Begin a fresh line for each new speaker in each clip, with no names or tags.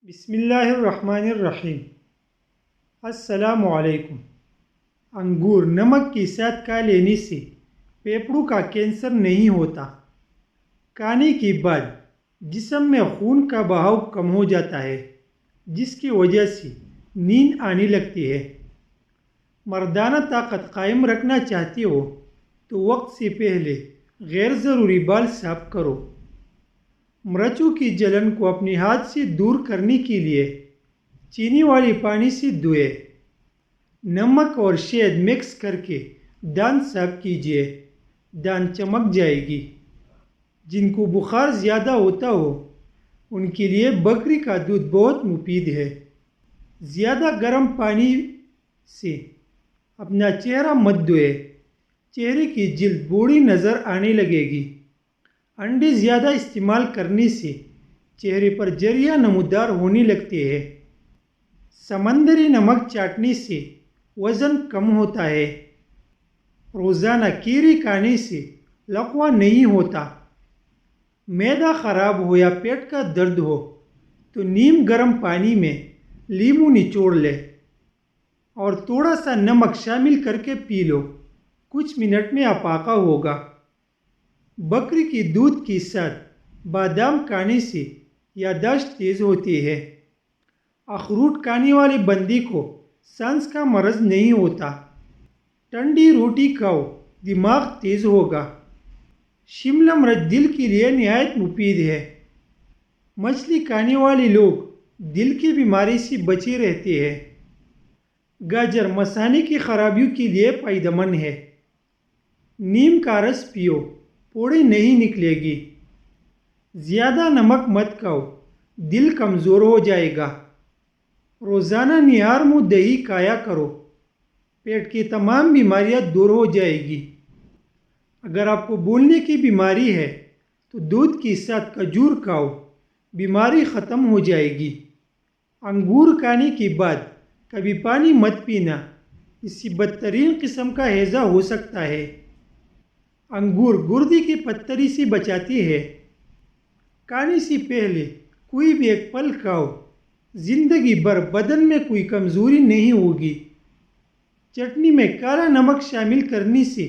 بسم اللہ الرحمن الرحیم۔ السلام علیکم۔ انگور نمک کے ساتھ کھا لینے سے پھیپھڑوں کا کینسر نہیں ہوتا۔ کھانے کے بعد جسم میں خون کا بہاؤ کم ہو جاتا ہے، جس کی وجہ سے نیند آنے لگتی ہے۔ مردانہ طاقت قائم رکھنا چاہتے ہو تو وقت سے پہلے غیر ضروری بال صاف کرو۔ مرچوں کی جلن کو اپنے ہاتھ سے دور کرنے کے لیے چینی والے پانی سے دھوئے۔ نمک اور شہد مکس کر کے دانت صاف کیجیے، دانت چمک جائے گی۔ جن کو بخار زیادہ ہوتا ہو ان کے لیے بکری کا دودھ بہت مفید ہے۔ زیادہ گرم پانی سے اپنا چہرہ مت دھوئے، چہرے کی جلد بوڑھی نظر آنے لگے گی۔ انڈے زیادہ استعمال کرنے سے چہرے پر جریاں نمودار ہونے لگتے ہیں۔ سمندری نمک چاٹنے سے وزن کم ہوتا ہے۔ روزانہ کیری کھانے سے لقوہ نہیں ہوتا۔ معدہ خراب ہو یا پیٹ کا درد ہو تو نیم گرم پانی میں لیموں نچوڑ لے اور تھوڑا سا نمک شامل کر کے پی لو، کچھ منٹ میں افاقہ ہوگا۔ بکری کے دودھ کے ساتھ بادام کھانے سے یادداشت تیز ہوتی ہے۔ اخروٹ کھانے والے بندے کو سانس کا مرض نہیں ہوتا۔ ٹھنڈی روٹی کھاؤ، دماغ تیز ہوگا۔ شملہ مرچ دل کے لیے نہایت مفید ہے۔ مچھلی کھانے والے لوگ دل کی بیماری سے بچے رہتے ہیں۔ گاجر مثانے کی خرابیوں کے لیے فائدہ مند ہے۔ نیم کا رس پیو، پھوڑی نہیں نکلے گی۔ زیادہ نمک مت کھاؤ، دل کمزور ہو جائے گا۔ روزانہ نہار منہ دہی کھایا کرو، پیٹ کی تمام بیماریاں دور ہو جائے گی۔ اگر آپ کو بولنے کی بیماری ہے تو دودھ کے ساتھ کھجور کھاؤ، بیماری ختم ہو جائے گی۔ انگور کھانے کے بعد کبھی پانی مت پینا، اس سے بدترین قسم کا ہیضہ ہو سکتا ہے۔ انگور گردے کی پتھری سے بچاتی ہے۔ کھانے سے پہلے کوئی بھی ایک پھل کھاؤ، زندگی بھر بدن میں کوئی کمزوری نہیں ہوگی۔ چٹنی میں کالا نمک شامل کرنے سے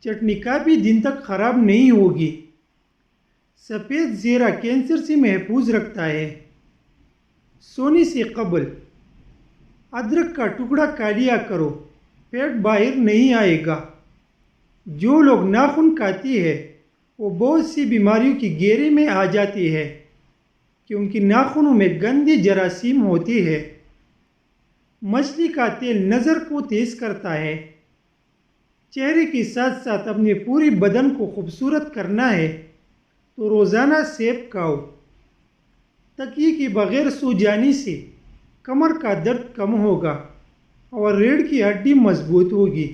چٹنی کافی دن تک خراب نہیں ہوگی۔ سفید زیرہ کینسر سے محفوظ رکھتا ہے۔ سونے سے قبل ادرک کا ٹکڑا کھا لیا کرو، پیٹ باہر نہیں آئے گا۔ جو لوگ ناخن کاٹتے ہیں وہ بہت سی بیماریوں کی گھیرے میں آ جاتے ہیں، کیونکہ ناخنوں میں گندے جراثیم ہوتے ہیں۔ مچھلی کا تیل نظر کو تیز کرتا ہے۔ چہرے کے ساتھ ساتھ اپنے پورے بدن کو خوبصورت کرنا ہے تو روزانہ سیب کھاؤ۔ تکیے کے بغیر سو جانے سے کمر کا درد کم ہوگا اور ریڑھ کی ہڈی مضبوط ہوگی۔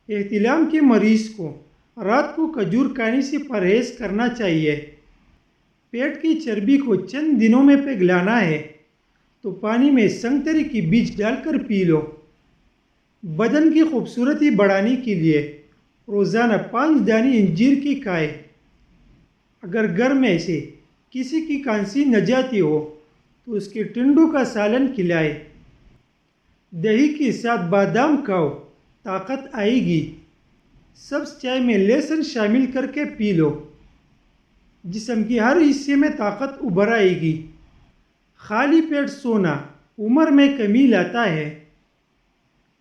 احتلام کے مریض کو رات کو کھجور کھانے سے پرہیز کرنا چاہیے۔ پیٹ کی چربی کو چند دنوں میں پگھلانا ہے تو پانی میں سنگتری کے بیج ڈال کر پی لو۔ بدن کی خوبصورتی بڑھانے کے لیے روزانہ 5 دانے انجیر کی کھائیں۔ اگر گھر میں سے کسی کی کھانسی نہ جاتی ہو تو اس کے ٹنڈوں کا سالن کھلائیں۔ دہی کے ساتھ بادام کھاؤ، طاقت آئے گی۔ سبز چائے میں لہسن شامل کر کے پی لو، جسم کے ہر حصے میں طاقت ابھر آئے گی۔ خالی پیٹ سونا عمر میں کمی لاتا ہے۔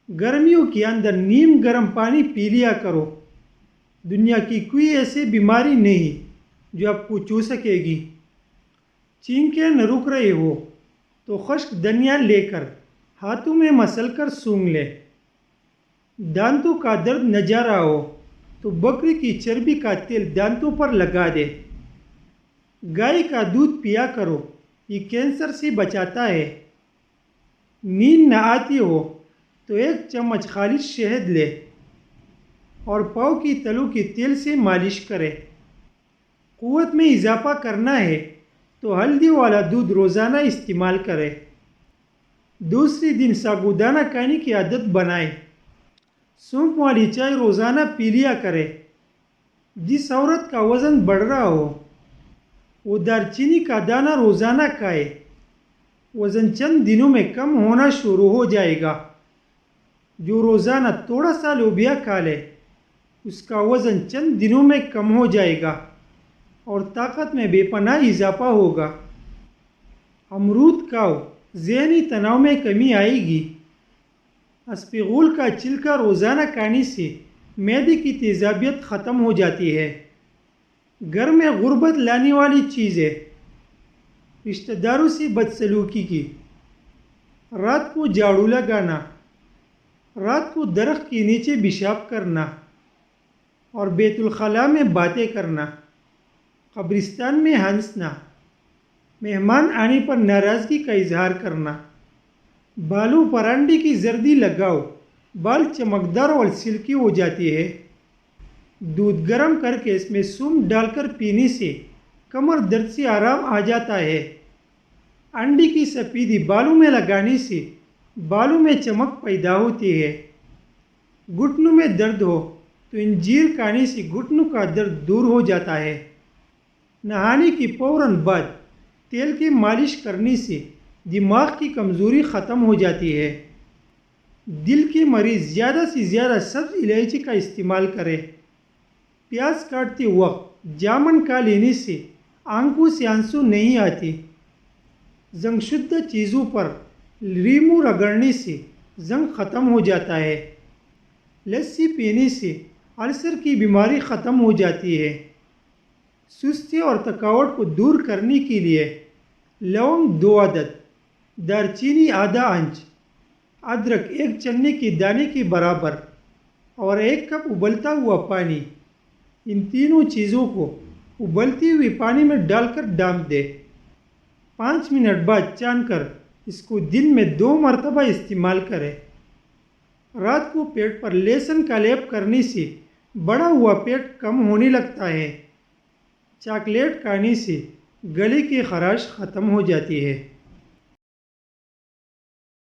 گرمیوں کے اندر نیم گرم پانی پی لیا کرو۔ دنیا کی کوئی ایسی بیماری نہیں جو آپ کو چھو سکے گی۔ چھینکیں نہ رک رہے ہو تو خشک دھنیا لے کر ہاتھوں میں مسل کر سونگھ لے۔ دانتوں کا درد نہ جا رہا ہو تو بکری کی چربی کا تیل دانتوں پر لگا دے۔ گائے کا دودھ پیا کرو، یہ کینسر سے بچاتا ہے۔ نیند نہ آتی ہو تو 1 چمچ خالص شہد لے اور پاؤں کی تلوں کے تیل سے مالش کرے۔ قوت میں اضافہ کرنا ہے تو ہلدی والا دودھ روزانہ استعمال کرے۔ دوسرے دن سابودانہ کھانے کی عادت بنائیں۔ سونف والی چائے روزانہ پی لیا کرے۔ جس عورت کا وزن بڑھ رہا ہو وہ دار چینی کا دانہ روزانہ کھائے۔ وزن چند دنوں میں کم ہونا شروع ہو جائے گا۔ جو روزانہ تھوڑا سا لوبیا کھا لے اس کا وزن چند دنوں میں کم ہو جائے گا اور طاقت میں بے پناہ اضافہ ہوگا۔ امرود کھاؤ، ذہنی تناؤ میں کمی آئے گی۔ اسپغول کا چھلکا روزانہ کھانے سے معدے کی تیزابیت ختم ہو جاتی ہے۔ گھر میں غربت لانے والی چیزیں، رشتہ داروں سے بدسلوکی کی، رات کو جھاڑو لگانا، رات کو درخت کے نیچے پیشاب کرنا اور بیت الخلاء میں باتیں کرنا، قبرستان میں ہنسنا، مہمان آنے پر ناراضگی کا اظہار کرنا، بالوں پر انڈے کی زردی لگاؤ، بال چمکدار اور سلکی ہو جاتی ہے۔ دودھ گرم کر کے اس میں سونف ڈال کر پینے سے کمر درد سے آرام آ جاتا ہے۔ انڈے کی سفیدی بالوں میں لگانے سے بالوں میں چمک پیدا ہوتی ہے۔ گھٹنوں میں درد ہو تو انجیر کھانے سے گھٹنوں کا درد دور ہو جاتا ہے۔ نہانے کے فوراً بعد تیل کی مالش کرنے سے دماغ کی کمزوری ختم ہو جاتی ہے۔ دل کے مریض زیادہ سے زیادہ سبز الائچی کا استعمال کریں۔ پیاز کاٹتے وقت جامن کھا لینے سے آنکھوں سے آنسو نہیں آتی۔ زنگ شدہ چیزوں پر لیمو رگڑنے سے زنگ ختم ہو جاتا ہے۔ لسی پینے سے السر کی بیماری ختم ہو جاتی ہے۔ سستی اور تھکاوٹ کو دور کرنے کے لیے لونگ 2 عدد، دارچینی آدھا انچ، ادرک 1 چنے کے دانے کے برابر اور 1 کپ ابلتا ہوا پانی، ان تینوں چیزوں کو ابلتے ہوئے پانی میں ڈال کر ڈانپ دے۔ 5 منٹ بعد چھان کر اس کو دن میں 2 مرتبہ استعمال کریں۔ رات کو پیٹ پر لہسن کا لیپ کرنے سے بڑا ہوا پیٹ کم ہونے لگتا ہے۔ چاکلیٹ کھانے سے گلے کی خراش ختم ہو جاتی ہے۔